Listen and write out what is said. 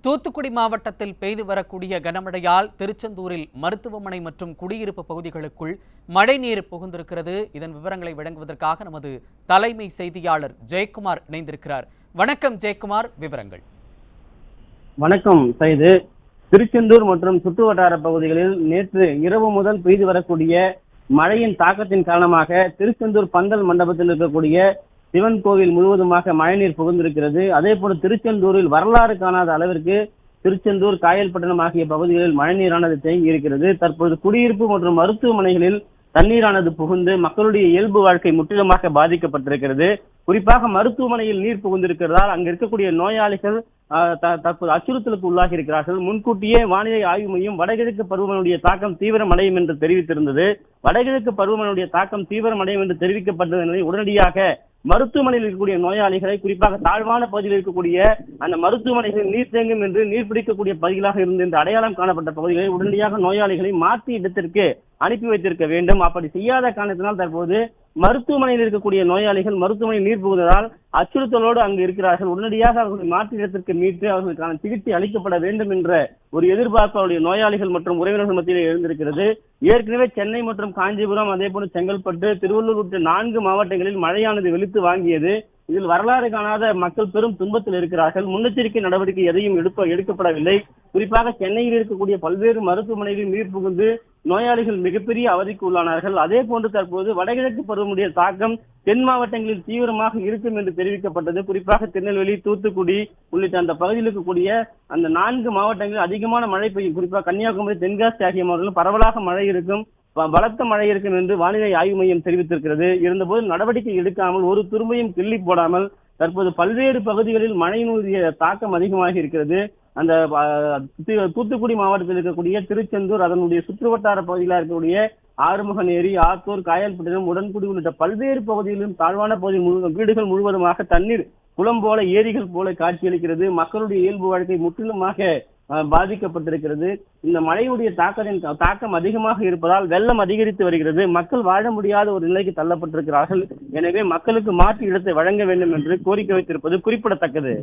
தூத்துக்குடி மாவட்டத்தில் பெய்து வரக்கூடிய கனமழையால் திருச்செந்தூரில் மருத்துவமனை மற்றும் குடியிருப்பு பகுதிகளுக்குள் மழைநீர் புகுந்திருக்கிறது. இதன் விவரங்களை வழங்குவதற்காக நமது தலைமை செய்தியாளர் ஜெயக்குமார் இணைந்திருக்கிறார். வணக்கம் ஜெயக்குமார், விவரங்கள். வணக்கம் சைது. திருச்செந்தூர் மற்றும் சுற்றுவட்டார பகுதிகளில் நேற்று இரவு முதல் பெய்து வரக்கூடிய மழையின் தாக்கத்தின் காரணமாக திருச்செந்தூர் பந்தல் மண்டபத்தில் இருக்கக்கூடிய சிவன் கோவில் முழுவதுமாக மழைநீர் புகுந்திருக்கிறது. அதே போல திருச்செந்தூரில் வரலாறு காணாத அளவிற்கு திருச்செந்தூர், காயல்பட்டணம் ஆகிய பகுதிகளில் மழைநீரானது தேங்கி இருக்கிறது. தற்போது குடியிருப்பு மற்றும் மருத்துவமனைகளில் தண்ணீரானது புகுந்து மக்களுடைய இயல்பு வாழ்க்கை முற்றிலுமாக பாதிக்கப்பட்டிருக்கிறது. குறிப்பாக மருத்துவமனையில் நீர் புகுந்திருக்கிறதால் அங்கு இருக்கக்கூடிய நோயாளிகள் தற்போது அச்சுறுத்தலுக்கு உள்ளாகி இருக்கிறார்கள். முன்கூட்டியே வானிலை ஆய்வு மையம் வடகிழக்கு பருவமழையுடைய தாக்கம் தீவிரமடையும் என்று தெரிவித்திருந்தது. வடகிழக்கு பருவமழையுடைய தாக்கம் தீவிரமடையும் என்று தெரிவிக்கப்பட்டதை உடனடியாக மருத்துவமனையில் இருக்கக்கூடிய நோயாளிகளை, குறிப்பாக தாழ்வான பகுதியில் இருக்கக்கூடிய அந்த மருத்துவமனைகளில் நீர் தேங்கும் என்று நீர் பிடிக்கக்கூடிய பகுதிகளாக இருந்து இந்த அடையாளம் காணப்பட்ட பகுதிகளை உடனடியாக நோயாளிகளை மாற்றி இடத்திற்கு அனுப்பி வைத்திருக்க வேண்டும். அப்படி செய்யாத காரணத்தினால் தற்போது மருத்துவமனையில் இருக்கக்கூடிய நோயாளிகள் மருத்துவமனையில் நீர் புகுந்ததால் அச்சுறுத்தலோடு அங்கு இருக்கிறார்கள். உடனடியாக அவர்களை மாற்று இடத்திற்கு மீட்டு அவர்களுக்கான சிகிச்சை அளிக்கப்பட வேண்டும் என்ற ஒரு எதிர்பார்ப்பு அவருடைய நோயாளிகள் மற்றும் உறவினர்கள் மத்தியில் எழுந்திருக்கிறது. ஏற்கனவே சென்னை மற்றும் காஞ்சிபுரம், அதே போல செங்கல்பட்டு, திருவள்ளூர் உள்ளிட்ட 4 மாவட்டங்களில் மழையானது வெளுத்து வாங்கியது. இதில் வரலாறு காணாத மக்கள் பெரும் துன்பத்தில் இருக்கிறார்கள். முன்னெச்சரிக்கை நடவடிக்கை எதையும் எடுக்கப்படவில்லை. குறிப்பாக சென்னையில் இருக்கக்கூடிய பல்வேறு மருத்துவமனைகளில் நீர் புகுந்து நோயாளிகள் மிகப்பெரிய அவதிக்கு உள்ளானார்கள். அதே போன்று தற்போது வடகிழக்கு பருவமுடைய தாக்கம் தென் மாவட்டங்களில் தீவிரமாக இருக்கும் என்று தெரிவிக்கப்பட்டது. குறிப்பாக திருநெல்வேலி, தூத்துக்குடி உள்ளிட்ட அந்த பகுதியில் இருக்கக்கூடிய அந்த 4 மாவட்டங்களில் அதிகமான மழை பெய்யும். குறிப்பாக கன்னியாகுமரி, தென்காசி ஆகிய மாவட்டங்களில் பரவலாக மழை இருக்கும், பலத்த மழை இருக்கும் என்று வானிலை ஆய்வு மையம் தெரிவித்திருக்கிறது. இருந்தபோது நடவடிக்கை எடுக்காமல், ஒரு துரும்பையும் கிள்ளி போடாமல் தற்போது பல்வேறு பகுதிகளில் மழையினுடைய தாக்கம் அதிகமாக இருக்கிறது. அந்த தூத்துக்குடி மாவட்டத்தில் இருக்கக்கூடிய திருச்செந்தூர், அதனுடைய சுற்றுவட்டார பகுதிகளாக இருக்கக்கூடிய ஆறுமுகநேரி, ஆத்தூர், காயல்பட்டினம், உடன்குடி உள்ளிட்ட பல்வேறு பகுதிகளிலும் தாழ்வான பகுதி வீடுகள் முழுவதுமாக தண்ணீர் குளம் போல, ஏரிகள் போல காட்சியளிக்கிறது. மக்களுடைய இயல்பு வாழ்க்கை முற்றிலுமாக பாதிக்கப்பட்டிருக்கிறது. இந்த மழையுடைய தாக்கம் அதிகமாக இருப்பதால் வெள்ளம் அதிகரித்து வருகிறது. மக்கள் வாழ முடியாத ஒரு நிலைக்கு தள்ளப்பட்டிருக்கிறார்கள். எனவே மக்களுக்கு மாற்று இடத்தை வழங்க வேண்டும் என்று கோரிக்கை வைத்திருப்பது குறிப்பிடத்தக்கது.